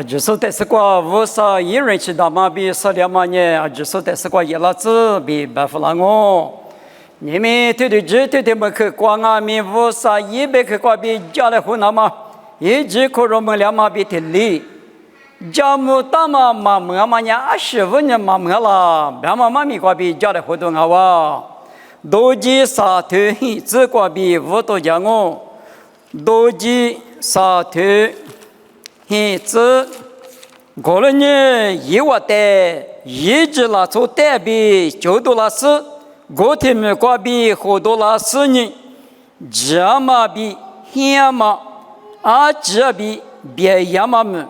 就是得是过无啥一人去打马比十两嘛呢，就是得是过一拉子比白弗拉我。你们对对只对对么去光啊咪无啥一百去过比家来湖南嘛，一直可我们两马比的里。家母大嘛嘛么嘛呢，25年嘛么啦，别嘛嘛咪过比家来湖东啊哇。多吉沙土只过比无多家我，多吉沙土。子过了年一万代，一直拉出代比就多拉斯，过天没过比好多拉斯人，这嘛比黑嘛，这比别样嘛么，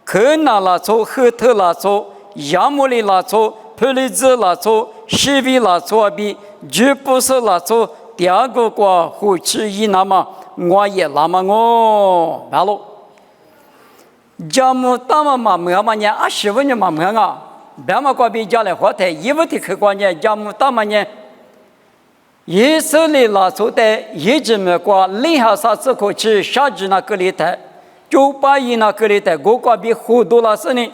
可那拉出后头拉出，亚木里拉出，普利兹拉出，西比拉出比，就不是拉出第二个国后期一那么，我也那么我完了。家母大妈嘛么嘛呢，25年嘛么啊，别嘛过比家来花台，一物的客观呢，家母大妈呢，以色列拉出的一直没过，零下啥子过去，夏季那个里台，981那个里台，我过比好多拉是呢，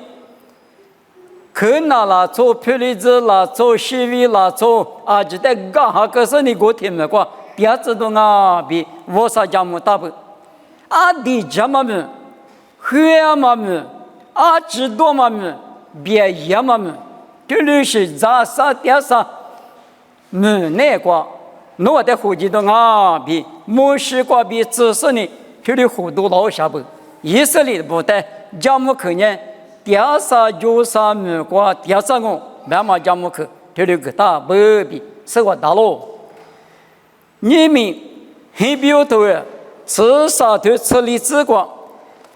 可那拉出普利兹拉出西维拉出，就在刚好个是你过天没过，第二次都啊比我啥家母大不，的家妈们。黑嘛么，知道嘛么，别样嘛么，这里是咋啥点啥，么那个，我的户籍都啊比摩西过比只是呢，这里好多老下不，以色列不带，家母可呢，点啥就啥么个，点啥我，慢慢家母去，这里个大不比，是我大喽，你们很表头呀，吃啥头吃荔枝瓜。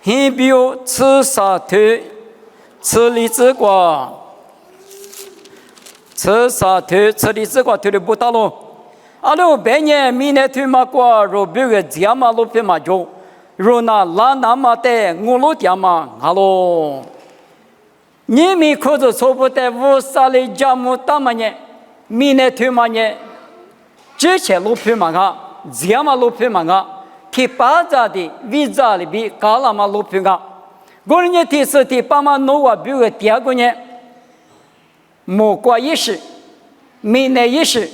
很表吃沙头，吃荔枝瓜，吃沙头，吃荔枝瓜，头的不大喽。喽，半年明年头嘛瓜，若别个这嘛路皮嘛就，若那拉那嘛的，我路点嘛，喽。你们可是错不得无啥的家母大嘛呢？明年头嘛呢？之前路皮嘛这嘛路皮嘛第八家的为啥里比高了嘛路平啊？过年第四第八嘛弄我比如第二个年，莫过一时，明年一时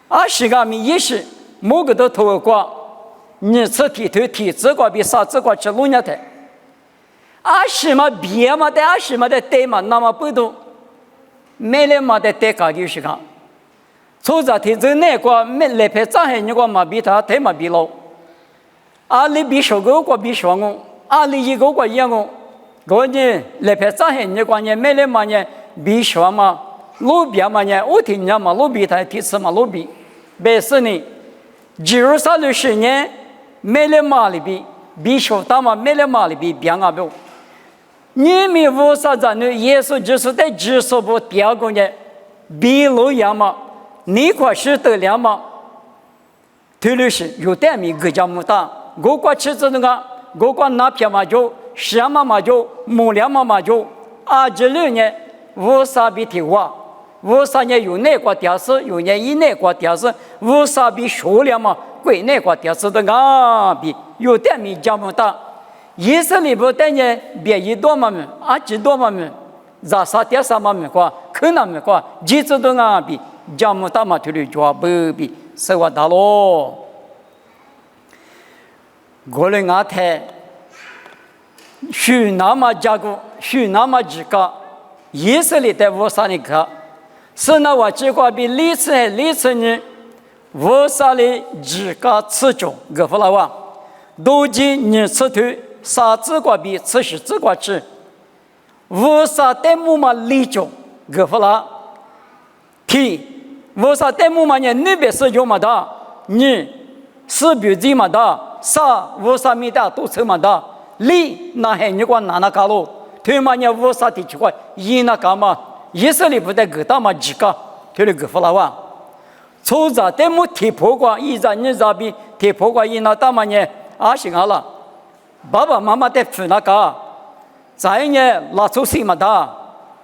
，20个米一时，某个都投过，你吃提头提这个比啥这个吃弄年的，20嘛别嘛的20嘛的对嘛，那么不多，没了嘛的对个就是个，从这提这那个没来拍张海你个嘛比他太嘛比喽。里比手个过比双我，里一个过一样我呢来拍张黑你关键没来嘛呢比双嘛，路边嘛呢我听人嘛路比他第次嘛路比，白是呢，93年没来嘛里比手大嘛没来嘛里比边啊不，你们无啥子呢？耶稣就是在指说不第二个呢，比路样嘛，你块是得了嘛，推律师有点米个家母大。我过吃这个，我过拿片嘛就，什么嘛就，木料嘛就，26年无啥比提话，53年有那个电视，有年以那个电视，无啥比数量嘛，贵那个电视的比有点米家母大，以色列不但呢别一多嘛么，几多嘛么，咋啥电视嘛么个，可能么个，几次都比家母大嘛推的就不比，是我大喽。过来俺台，许那么加个，许那么几个，以色列的无啥的个，是那我这个比历次呢，无啥的几个次中，个不啦哇，都记你次头，啥子个比次是这个吃，无啥的木嘛里中，个不啦，提，无啥的木嘛呢？那边是有么的，你是比这么的。啥无啥米的都吃嘛的，里那还你管哪搞喽？对嘛呢无啥的奇怪，一那干嘛？以色列不得个大嘛几个，对了个弗拉哇，从这的木提破过，一在你这边提破过一那大嘛呢？行好了，爸爸妈妈的付那个，再呢拉出谁嘛的，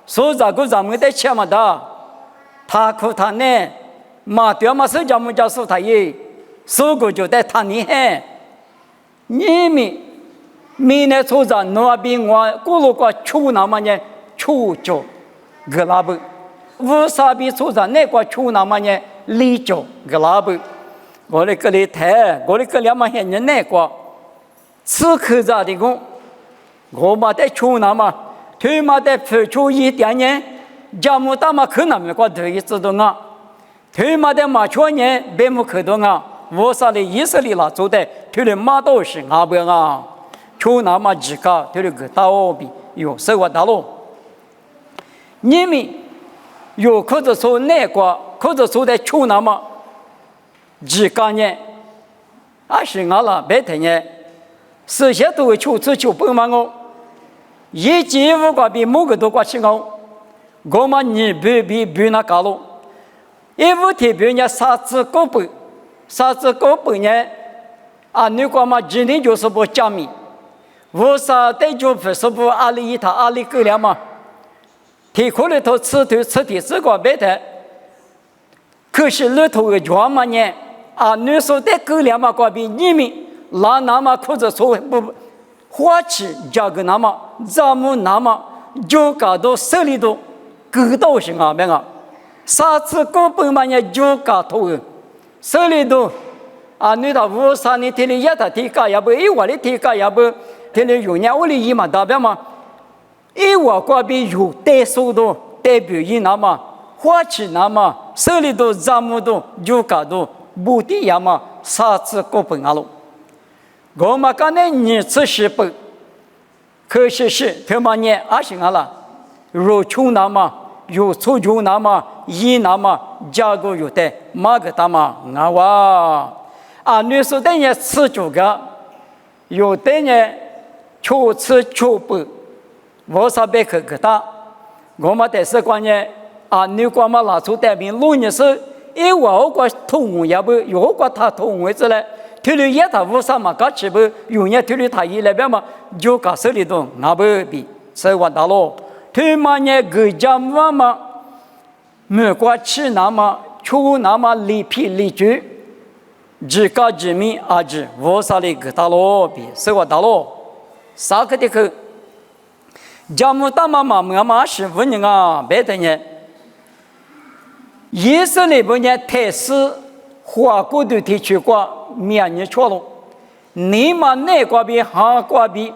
所以这个咱们的钱嘛的，他可他呢，嘛对嘛是叫么叫说他耶，所以就在他呢嘿。你们明年初三诺比我咕噜个初那么呢初九个拉布，乌沙比初三那个初那么呢里九个拉布，我的个里台，我的个两么现人那个，此刻咋的讲，我嘛在初那么，他嘛在付出一点呢，家母大嘛可能没个对意思的啊，他嘛在嘛去年别木可多啊，我啥的意思里啦，做的他的嘛都是阿不啊。初那么几个，他的个大奥比有生活道路，你们有可者说那个，可者说的初那么几个呢？是俺了白天呢，事先都会出就不忙哦，一季五个比某个多个吃哦，我们你比那搞了，一五天比人家啥子高本呢？你个嘛今天就是不讲明。我啥对就不是不阿里他阿里够了嘛？提可里头吃的这个白的，可是里头的专门呢你说的够了嘛？个比你们那么或者说不花起价格那么咱们那么就搞到手里头够到是啊边啊？啥子根本嘛呢就搞头手里头你到我啥你天里也他提价也不一我的提价也不。天天有年我的姨嘛代表嘛，一我个别有代数的代表一那么花钱那么手里头咱们都有搞到目的呀嘛，啥子过本啊喽？我们刚才你吃是不？可是他们呢行啊了，如穷那么有出穷那么一那么价格有的马个大嘛你说等于吃这个，有的呢。求吃求不，我啥别可大，我们在是关键你光嘛拿出代表路你是，我个同也不，有个他同位置嘞，推理也他无啥嘛，搞起不，有人推理他一那边嘛，就搞手里头，那不比，所以我打咯，推嘛呢个家嘛，没过去那么，求那么离皮离居，只搞几米只无啥的个打咯比，所以我打咯。啥个的去？家母大妈妈是问人啊，别的呢？以色列不呢？泰斯华国的地区过缅甸错了，你们那个比韩国比，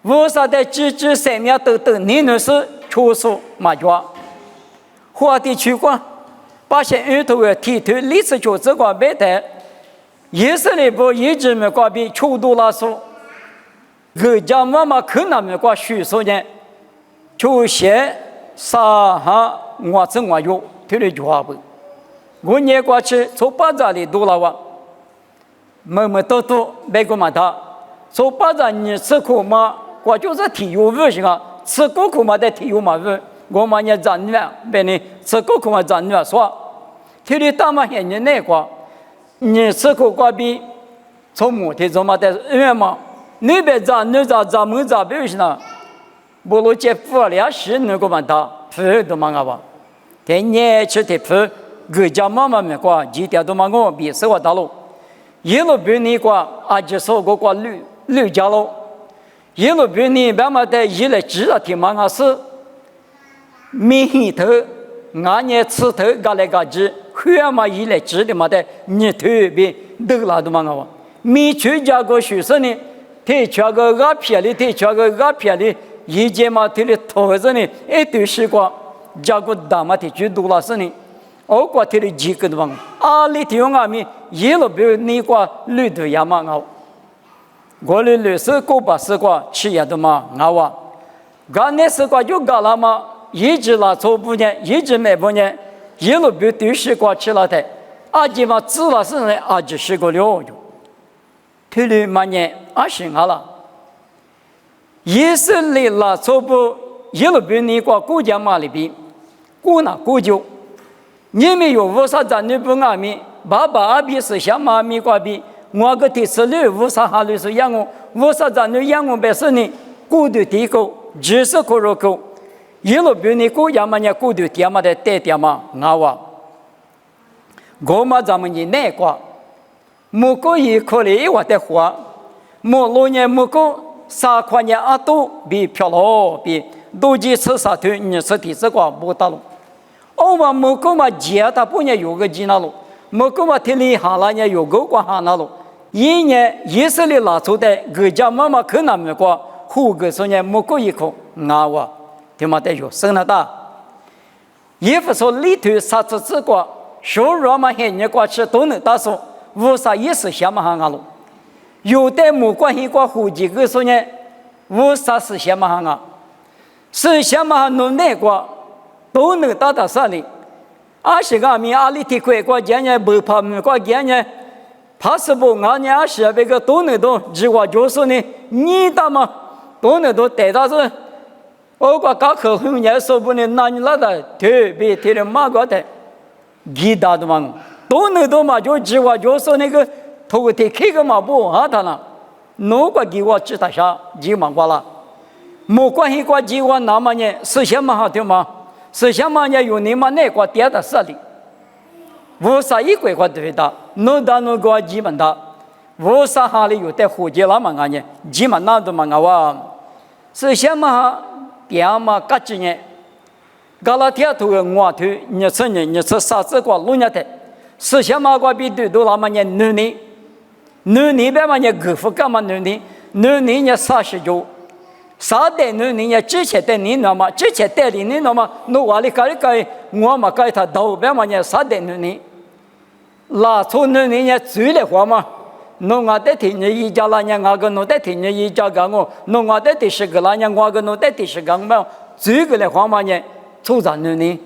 为啥的几三面都你那是出手马脚？华地区过，把些儿童的体头历史就这个别的，以色列不一直没个比出多了说。个家妈妈可能没过许说呢，就写啥哈我这我有，他的话不，我年过去从巴扎里多了哇，多没个嘛他，从巴扎你吃苦嘛，我就是体育物行啊，吃苦嘛的体育嘛物，我嘛也站远，别呢吃苦嘛站远说，他的大嘛现在那个，你吃苦过比从母体怎么的远嘛？那边咱们比如说呢，不如接富了是那个嘛他，富都嘛个吧，天年吃的富，个家妈妈们过，几天都嘛我比生活道路，一路比你过，就说过绿家路，一路比你慢慢的一来知道挺忙个事，米头，俺也吃头搞来搞去，血嘛一来知的嘛的，你特别都拉都嘛个吧，米去家个学生呢。他吃个阿片的，一节嘛，他的头子呢，对时光，加个大嘛，他就多了是呢，我过他的几个地方，里头我们一路比你过绿头也嘛好，我的绿色狗把丝瓜吃也都嘛好啊，刚那丝瓜就搞了嘛，一直拿错不呢，一直没不呢，一路比对时光吃了的，节嘛吃了是呢，就是个了就。他的嘛呢，行好了。以色列啦，错不一路比你过国家嘛里边，过那过就，你们有无啥子你不阿米，爸爸阿比是像妈咪过比，我个第四类无啥哈律是养我，无啥子你养我本身呢，过的地沟，只是可入口，一路比你国家嘛呢，过的地嘛的带点嘛，我我嘛咱们呢那个。木个一可里我的话，木路呢木个撒夸年阿都比漂罗比都几次撒腿你是第四个不到了。我们没够嘛，接他不年有个几那路，没够嘛，天里下来年有个过下那路。一年以色列拿出的各家妈妈可那么过，后个说年没够一口拿我，他妈的有生了大。也不说里头啥子这个，说让嘛黑年过去都能打说，无啥意思想嘛哈阿路。有的没关系过后几个说年，无啥事想嘛哈啊，是想嘛弄那个。都能达到啥哩？20个米阿里提块过今年不怕没过今年，怕是不俺年20那个都能都，只话就是呢，你大嘛都能都带到这，我个高考后年说不呢，那你那的特别特别马个的，几大的嘛，都能都嘛就只话就是那个头天开个嘛不啊他呢，弄个给我知道下几万过了，没关系过几万那么呢，实现嘛好听嘛。是想嘛也有你们那个点的势力，无啥一块块对的，弄到那个基本的，无啥哈里有的户籍了嘛俺呢，基本那都嘛俺哇，是想嘛点嘛各几年，搞了天头我头，你吃啥子个路年的，是想嘛个比对多了嘛呢农年边嘛呢够不干嘛农年呢39。啥的你也之前的你那么，之前的你那么，侬话你搞一搞，我嘛搞他头边嘛也啥的你，拉出你也追来话嘛，侬我的听你一家啦，人我个侬的听你一家个我，侬我的第10个啦，人我个侬的第10个嘛，追个来话嘛呢，出咱你，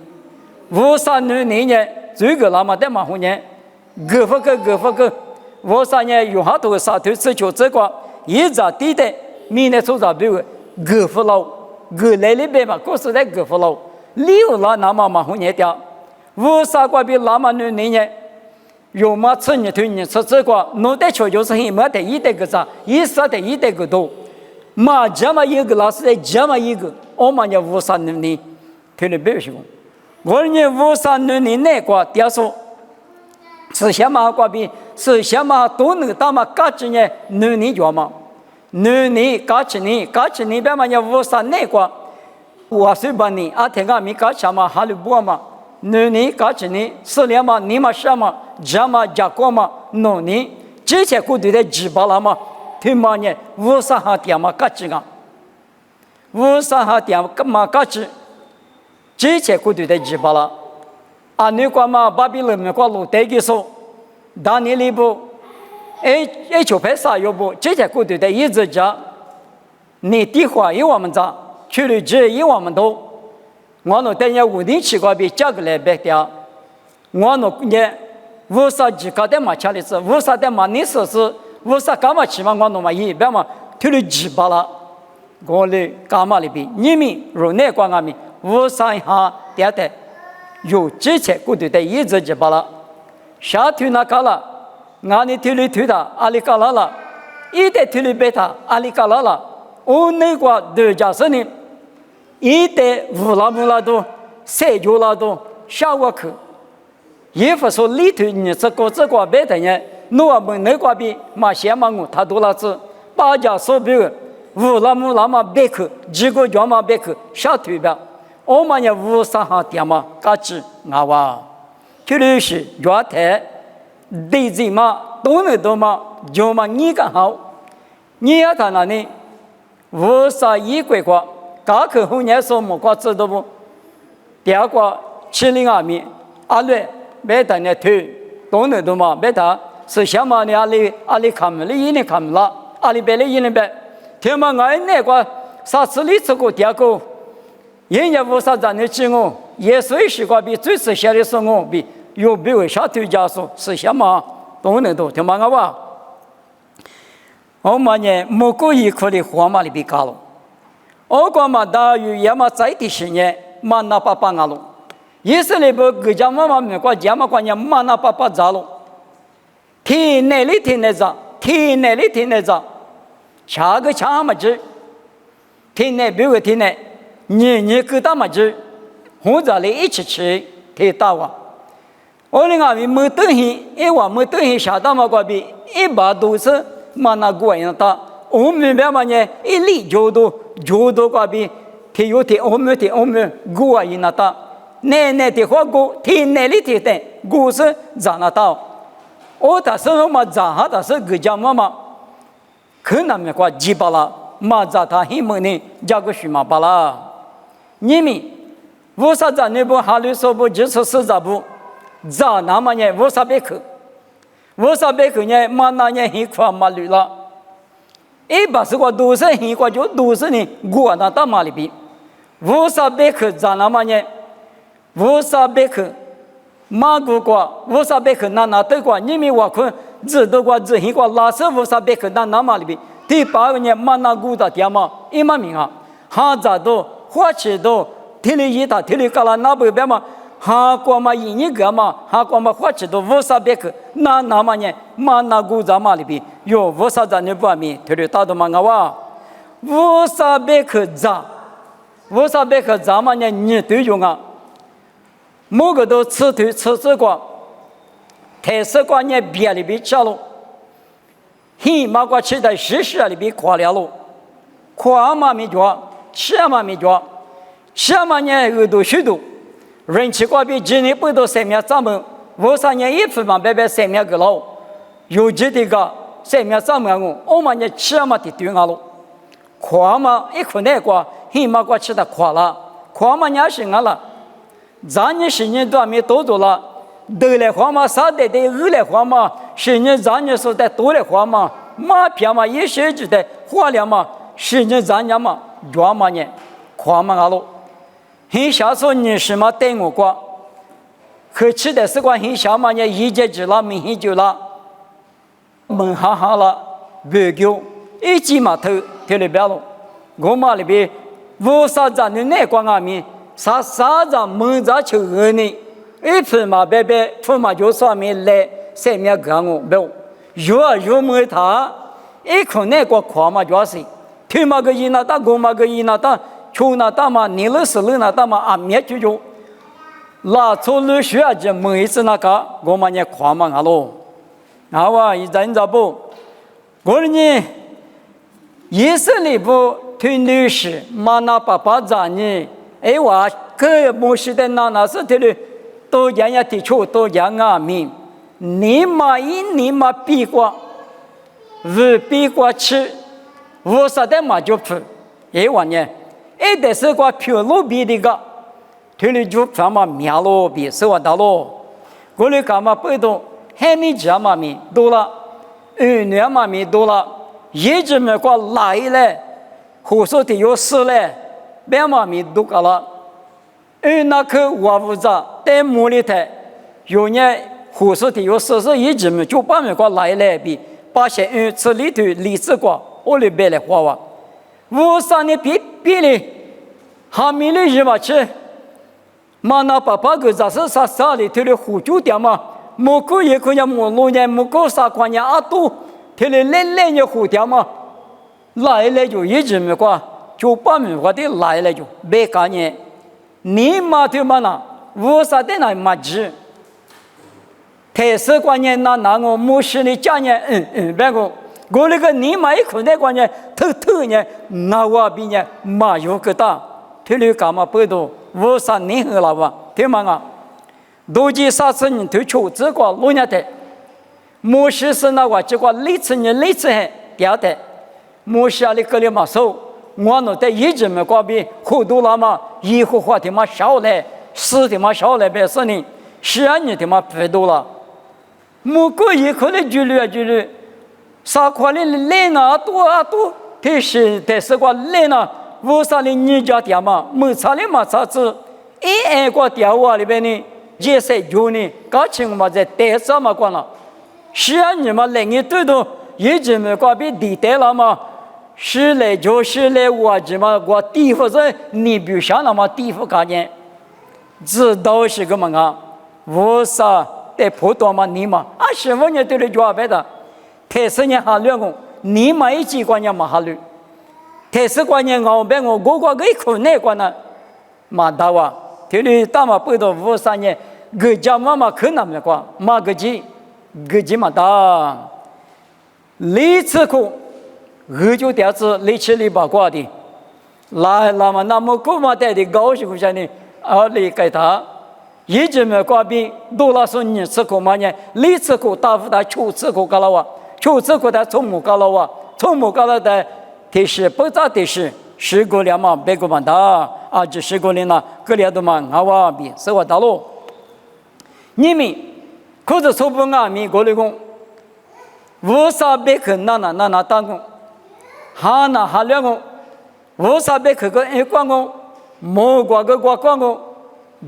无啥你呢，追个啦嘛的嘛后呢，各不个，无啥呢，有好多啥头吃就这个，一直地的，明年出咱比如。各不老，各来里边嘛，各是在各不老，六老那么嘛好年掉，无啥个比那么女人，有嘛吃你推你吃这个，弄得确就是很没得一得个啥，一啥的一得个多，嘛这么一个老师的这么一个，我们也无啥女人，推的别说，我呢无啥女人那个点说，是什么个比是什么都能打嘛，各几年女人叫嘛。你搞起你边嘛也无啥那个，我随便你啊，天个米搞什么哈利波嘛，你搞起你4年嘛，你嘛什么这嘛加过嘛，弄你之前过对的几把了嘛，他妈呢无啥哈点嘛搞起个，无啥哈点嘛搞起，之前过对的几把了，啊你个嘛巴比伦那个路带给说，当年里不。就拍啥要不？这些股队的一直讲，你的话有我们讲，去了这有我们多。我那等下稳定起个比价格来白掉，我那呢无啥几个的嘛吃的是，无啥的嘛你说是，无啥干嘛起嘛我那嘛一边嘛，去了几把了，我嘞干嘛里边，你们如那个阿米，无啥哈点的，有这些股队的一直几把了，下头那个了。俺你推里推他，阿里嘎啦了，一代推里背他，阿里嘎啦了。我那个对家是呢，一代乌拉木拉多，塞脚拉多，下我去。也不说里头你这个背的人，我们那个比马先嘛我他多了子，把家所表乌拉木拉嘛背去，几个家嘛背去，下头边，我们也无啥哈点嘛，嘎子俺哇，就是原台。对人嘛，都能都嘛，就嘛你干好，你要他那里，无啥一块块，高考后年说么个知道不？第二个702米，阿瑞没得那头，都能都嘛，没得是想嘛你阿里看没了，一年看没了，阿里白了一年白，听嘛俺那个啥子里这个第二个，人家无啥让你去我，也随时个比最迟下的是我比。有别为啥对家说是什么都能都听嘛个话，我们呢没过一块的花嘛里边搞了，我讲嘛大约也嘛在的10年嘛那爸爸了，以色列不各家嘛美国家嘛关键嘛那爸爸咋了，天哪里天哪咋，天哪里天哪咋，下个抢嘛子，天哪别个天哪，你给他嘛子，或者你一起去天大哇。我那个没东西，我没东西下到嘛个比100多次嘛那个人他我们别嘛呢，一力就都个比，提有提我们古啊伊那ta，奶奶的话古，提奶里提的古是咋那到，我他是嘛咋哈他是个家嘛，可能me过几巴拉，嘛咋他希望呢，加个什么巴拉，你们，我啥子你不考虑说不就是是咋不，咋那么呢？我啥别去。我啥别个呢？嘛那呢？很快嘛绿了。一把是个都是很快就都是呢，我那大马里边。我啥别个咋那么呢？我啥别个马古个，我啥别个那对个，你们我看知道个知很个，拉是我啥别个那马里边。第八个呢，嘛那古的爹嘛，一嘛名啊，哈咋都花钱都，提里一打提里干了那不别嘛。哈过嘛一年个嘛，哈过嘛花起都五十别克，那么呢，嘛那古在嘛里边有50咱你不明，他就打到嘛个哇，50别克咋，50别克咋嘛呢？你对用啊，某个都吃过，台式过呢别里边吃了，嘿嘛过吃在实里边垮了喽，垮嘛没着，吃嘛没着，吃嘛呢耳朵虚度。人气过比今年不到3秒咱们53年一分嘛，白3秒个了，有几的个3秒咱们我们呢吃嘛的对了，垮嘛一可能过，黑嘛过吃的垮了，垮嘛也是了，咱年10年多没多了，得来话嘛啥的2来话嘛，10年咱年说的多来话嘛，马票嘛一些就的花了嘛，10年咱年嘛赚嘛呢，垮嘛了。很小时候你什么带我过，可吃的是光很小嘛，你一节就了，明天就了，门哈哈了，不够，一记嘛头里边了，我嘛里边50张的那光阿米，啥张门张求额呢，一分嘛白分嘛就上面来3面干我不，有没他，一看那个夸嘛就是，听嘛个一那大，我嘛个一那大。求那大嘛，你那是那大嘛，灭就，拉出了学就每次那个，我们也夸嘛阿喽，啊哇，一阵子不，我呢，以色列不听律师，嘛那爸爸讲呢，哎哇，个摩西的那是的嘞，都讲呀提出都讲啊明，你嘛比过，不比过吃，我说的嘛就不，哎哇呢。一的是个漂路比的个，推理就他妈苗路比是我大路，我们干嘛不懂？还没家嘛咪多了，2年嘛咪多了，一直没过来嘞，胡说的有事嘞，别嘛咪多个了，那个我不知道，在木里头，有年胡说的有事是一直没就把没过来嘞比，把些吃里头里子过，我里边来花哇。53年比哩，还没哩什么吃，嘛那爸爸个咋是啥哩？他哩胡椒点嘛，木个也可以木路呢，木个啥关呢？阿都，他哩来呢胡椒嘛，来就一直没过，就把没过的来就别干呢，你嘛对嘛那，53的那嘛吃，台式关呢那我木是哩家呢，别个。我那个你买一口那个呢，偷呢，那我比呢马有个大，推了干嘛不多，53年后了吧？对吗啊？都记30年退出这个路年的，摩西是那个这个历次还掉的，摩西里个里嘛手，我那在一直没挂比好多了嘛，以后话的嘛少来，4的嘛少来，别说呢，12年的嘛不多了，莫过以后的就律。啥块的来啊多，但是个来呢，50年你家店嘛，没差的嘛啥子，一个电话里边呢，也是就呢，搞清嘛在带上嘛关了，12年嘛来年都一直没挂比地带了嘛，10来就是来我这嘛我地方是你比上了嘛地方概念，知道是个嘛啊，50在普通嘛你嘛，15年对了就白的。台式呢哈两个，你买一几关呢嘛哈绿，台式关呢我别我个一口那关呢，嘛大哇，这里大嘛不到53年，个家嘛可难没关，嘛个几嘛大，历次苦，就点子离七里八卦的，来嘛，那么古嘛带的高兴下呢，离开他，一直没挂边，多拉说你吃苦嘛呢，离吃苦大夫他求吃苦干了哇，求吃苦他从木干了哇，从木干了的，提示不咋提示，十个两嘛，别个嘛他，这十个人呢，各里都嘛阿哇比，是我大路，你们可是说不阿米过来讲，无啥别个那当讲。哈那哈两个，我啥别去个一光个，莫挂个挂光个，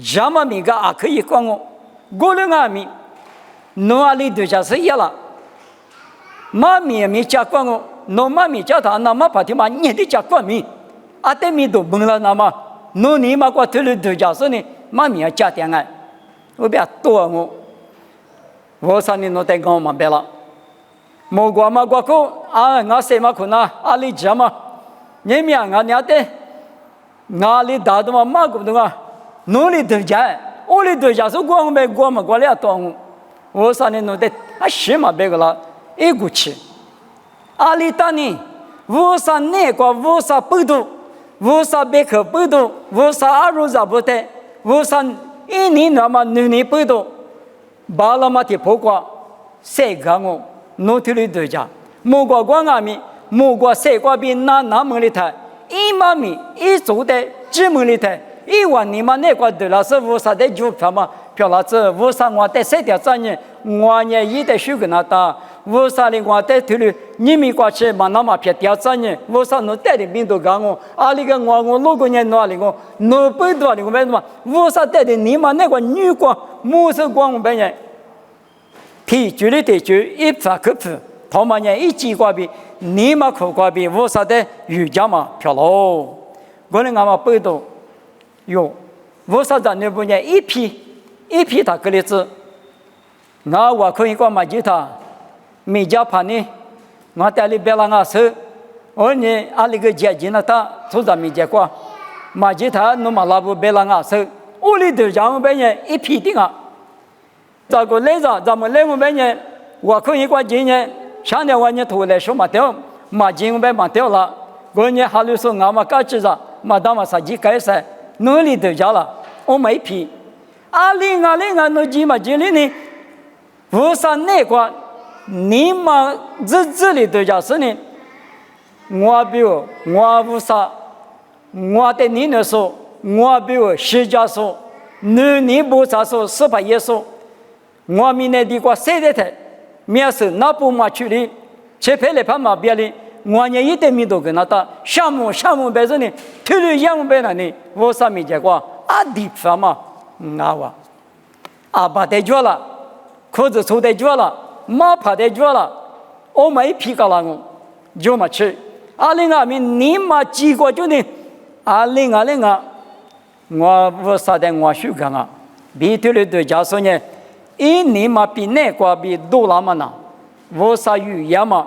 什么米个也可以光个，过了阿米，哪里都就是一了。妈咪咪加光个，那妈咪加他那么把他妈你的加光米，对米都崩了那么，那你嘛挂头里都就是呢，妈咪要加点爱，我别多我啥你弄带讲嘛别了。莫挂嘛挂个我谁嘛可能里家嘛，你们俺家的，里大的嘛个的嘛，努力都家，我里都家是光没光嘛，光了多，我啥呢弄的什么别个了，一股气，里大呢，我啥那个我啥不多，我啥别个不多，我啥阿如啥不得，我啥一年那么2年不多，巴拉嘛的不挂，谁讲我？弄头里都家，莫挂光阿米，莫挂谁挂边那门里头，一妈咪一做的几门里头，一万你嘛那挂对了，是无啥的就票嘛，票了这无啥我得谁的专业，我呢一得修个那打，无啥的我得头里，你们挂去嘛那么票掉专业，无啥侬带的病都讲我，里个我6个人哪里个，侬不多的我为什么？无啥带的你嘛那个女光，没是光我本人。提举的提举，一发可付，他们呢一记挂比，你嘛可挂比，无啥的瑜伽嘛漂喽。我们俺们背到有，无啥子那部呢一批他个例子，我可以讲嘛吉他，没家盘呢，我带里别让手，我呢那个接近了他，做咱没结果，嘛吉他侬嘛拉不别让手，我里头讲我们呢一批的啊。这个来着，咱们来我们呢，我可以管今年上年我呢头来说嘛掉，嘛今我们嘛掉了，我呢还有说俺们搞起着，嘛当嘛啥几开始，努力都家了，我没批，零那几嘛今年呢，无啥那个，你嘛日里都家是呢，我比如我无啥，我的你那说，我比如10家说，你不啥说18也说。我们那地瓜谁的台，面是那不嘛处理，切配来盘嘛别哩，我呢一点米都跟他打，项目白着呢，头里项白了呢，我啥没结果，地方嘛，把得着了，裤子抽得着了，马爬得着了，我没皮个了我，就嘛吃，20年你嘛几个就呢，20我啥的我修干啊，比头里对家说呢。一年嘛比那个比多了嘛呢，无啥语言嘛，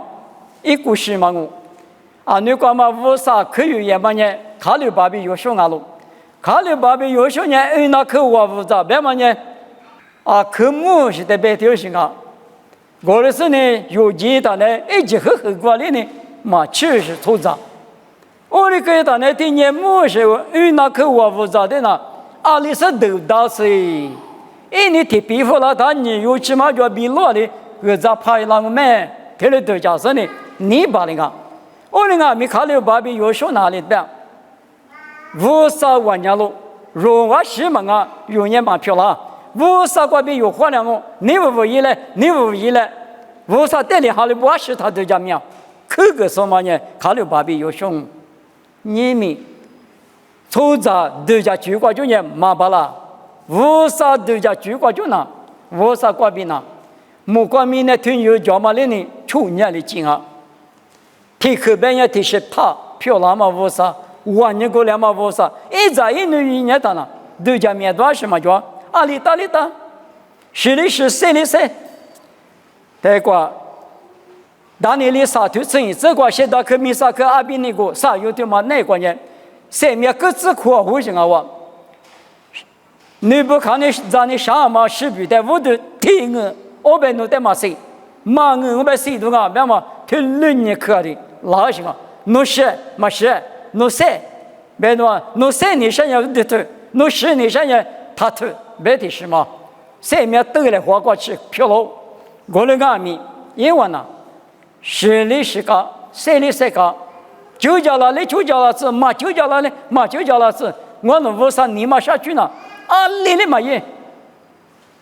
一股事嘛我，你讲嘛无啥可语言嘛呢？考虑把比有说俺喽，考虑把比有说呢，那可我不知道，别嘛呢，科目是得白条行啊，我的是呢有几大呢，一直很过来呢，嘛确实错杂，我的给他呢，今年么是那可我不知道的呢，里是都大是。你提皮肤了，他你有起码就比落的，咋拍那个咩？提了都假设呢，你把那个，我那个没考虑把比有说哪里的，无啥玩家路，如我西门有年买票了，无啥个比有花两个，你无意嘞，无啥带领好的我是他都讲咩？可个什么呢？考虑把比有凶，你们，抽着都家举过就呢麻巴了。无啥都家举过就呢，无啥挂边呢？莫挂边呢，听有叫嘛嘞呢？去年的金啊，提后边也提是他漂亮嘛无啥，晚年过来嘛无啥，一在一年的呢，都家面多什么叫？里打，是的是谁的谁？这个，当年的啥头生意，这个现在可没啥可阿边那个啥有的嘛那个人，谁面各自苦为什么我？你不看你让你上嘛视频的，我都听我被弄得嘛谁，我被谁都别嘛，听6年课的，老行啊，侬是没是，侬塞，别弄啊，侬塞你身上的头，侬是你身上他头，别的什么，塞面兜来划过去，飘了，我的阿弥，因为呢，是里是个，塞里塞个，就叫了嘞，就叫了是，嘛就叫了嘞，嘛就叫了是，我能为啥你妈下去呢？啊，你的嘛也，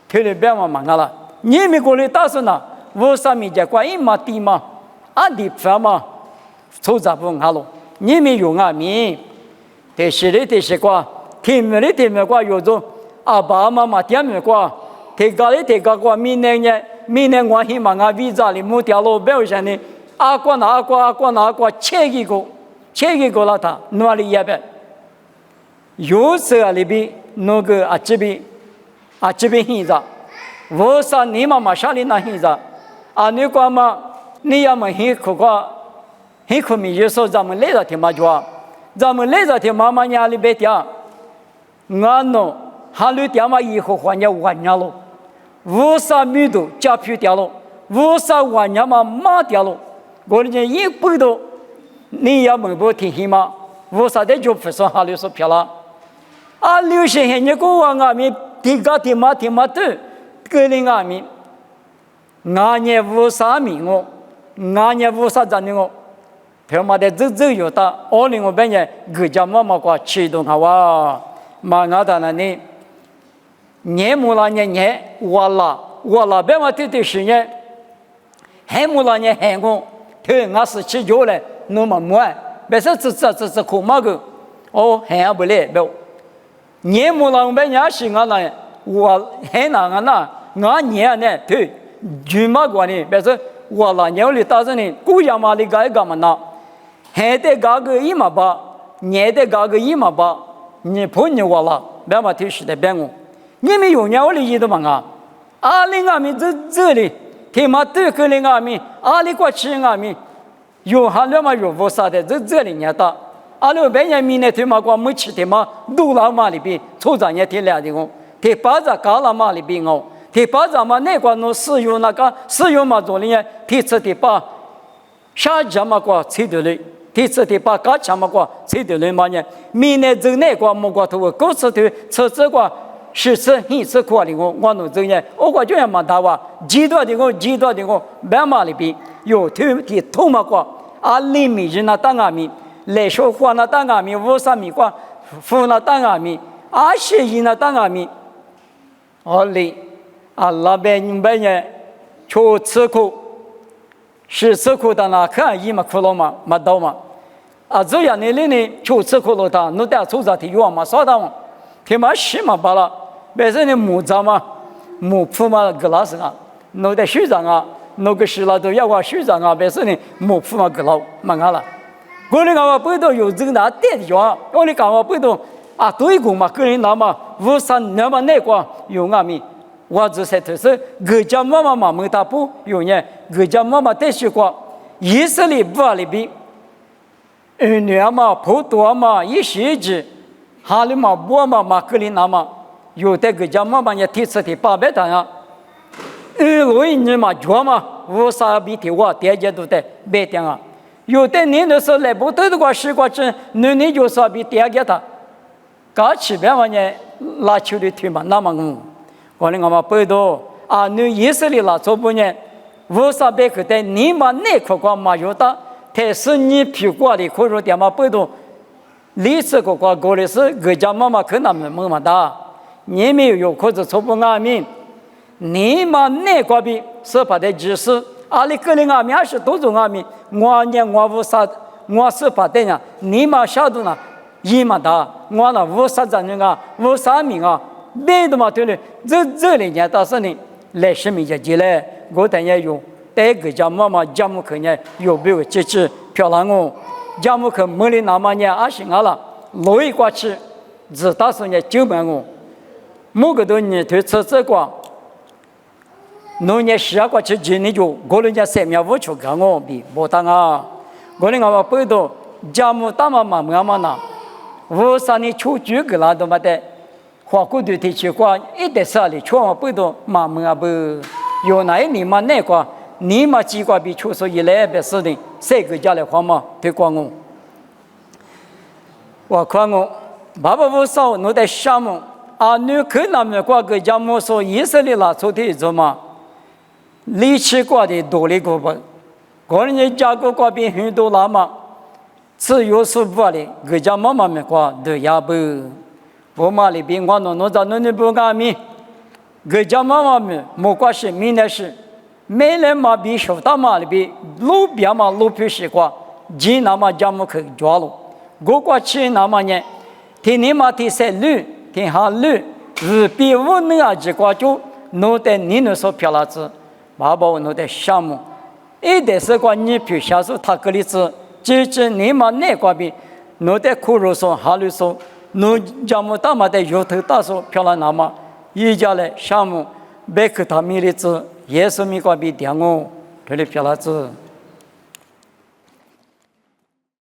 推了别嘛了，你们过来打算呢？为啥咪家关一嘛地嘛？啊地方嘛，粗杂不好了。你们用啊咪，但是嘞，但是quoi，听没嘞听没quoi，有种阿爸妈妈听没quoi，听个嘞听个quoi，明年我希望啊 visa 里目标路标上呢，阿瓜，切一个了他，哪里也别，有时候里边那个这边现在，为啥你妈妈下里那现在？啊，你讲嘛，你要么很苦命，有时候咱们来着天嘛做，咱们来着天妈妈家里边讲，俺喏，哈里点嘛以后还要完了，为啥米都加票掉了？为啥完了嘛马掉了？我人家一百多，你要问不听嘛？为啥的就不说哈里说漂亮？啊，刘先生，你跟我阿弥，听嘛都，个人阿弥。俺也无啥名我，俺也无啥赞的我，他妈的走有的，我领我本人各家妈妈过启动好哇，嘛俺的那呢，年木了年我了，别嘛对时间，还木了年还我，他俺是起脚了，那么慢，别说这苦嘛个，哦还不来不，年木了我本人是俺那，我还那俺年呢对。居马关呢，别说我了，鸟里打着呢，古样嘛里干嘛呢？还得搞个一毛八，也得搞个一毛八，你不你我了，别嘛提示的别我，你们有鸟里一的嘛啊？阿里阿米这里，天嘛都个里阿米，阿里过去阿米，有哈了嘛有无啥的这里伢打，阿里别人民呢天嘛过没吃的嘛，都老嘛里边，抽着伢天来的我，天把着搞了嘛里边我。第八章嘛，那个侬使用嘛做呢？第七第八，下家嘛过吹的嘞，第七第八家家嘛过吹的嘞嘛呢？明年走那个么个头，狗吃头，吃这个是很吃苦的我弄走呢，我就要嘛大话，极端的我，白马里边有头嘛过，啊里面人那当阿米，来说话那当阿米，五三米过，富那当阿米，啊些人那当阿米，哦里。啊，那边呢，就吃苦，是吃苦的那看一嘛苦了嘛，没到嘛。啊，这样的人呢，就吃苦了他，侬得出着体育嘛，啥的嘛，他妈西嘛罢了，别说你木匠嘛，木铺嘛个老师啊，侬得学长啊，侬个是了都要我学长啊，别说你木铺嘛个老嘛啊了。我那个不都有这个那点的话，我那个不都啊对过嘛，个人那么无三那么那个有阿弥。我只是就是，各家妈妈没打不有呢，各家妈妈带去过，以色列不里边，女儿嘛、普多嘛、一些子，哈里嘛、波嘛、马格里那嘛，有的各家妈妈也提出的800单啊，罗伊尼嘛、脚嘛，无啥比提我大家都得白点啊，有的人的时候来不得的话，西瓜汁，你就啥比大家的，搞起别嘛呢，拉球的腿嘛，那么我们嘛报道啊，你以色列啦，做不呢？无啥别个的，你嘛那块块嘛有的，但是你屁股里可说点嘛报道，历史个块过的是各家妈妈可能没嘛大，你没有可是做不阿明，你嘛那块比是把的知识，阿里个人阿明还是多种阿明，我呢我无啥，我是把的呀，你嘛晓得呢，一嘛大，我呢无啥子人啊，无啥名啊。别的嘛对了，这里呢，倒是呢，来什么节来，我等下有带个家妈妈家母口呢，有没有节制漂亮哦？家母口没里那么呢，阿行啊了，老一过去，只打算呢9万哦，某个多年头吃这个，农业10过去今年就过了年3秒5就干我比不当啊，我那个背到家母大妈妈妈呢，我3年出去个啦都没得。花过的地区过一点啥哩，全部不都忙啊不，有哪一年嘛那个，你嘛几个比出手一来别是的，谁个家来花嘛？对光我，我看我，爸爸不少，我在想么？啊，你可那么过个家么说以色列拉出的做嘛？力气过的多的个不？个人家个过边很多啦嘛？只有是不的，个家妈妈们过都也不。我妈里边我弄在弄不干米，个家妈妈们没关系，明的是。没人嘛比手大嘛里边路边嘛路边是过，几那么家么可抓了，我过去那么呢，天你嘛天山路，天下路，日比无能啊几过就，弄得你那所漂亮子，爸爸我弄得项目，一点是过你皮下手他个例子，就是你嘛那过边，弄得苦肉松哈路松，弄家么大嘛的油头大手漂亮那么，一家来项目，别克他米的子。耶稣米瓜比点我，这里漂亮子。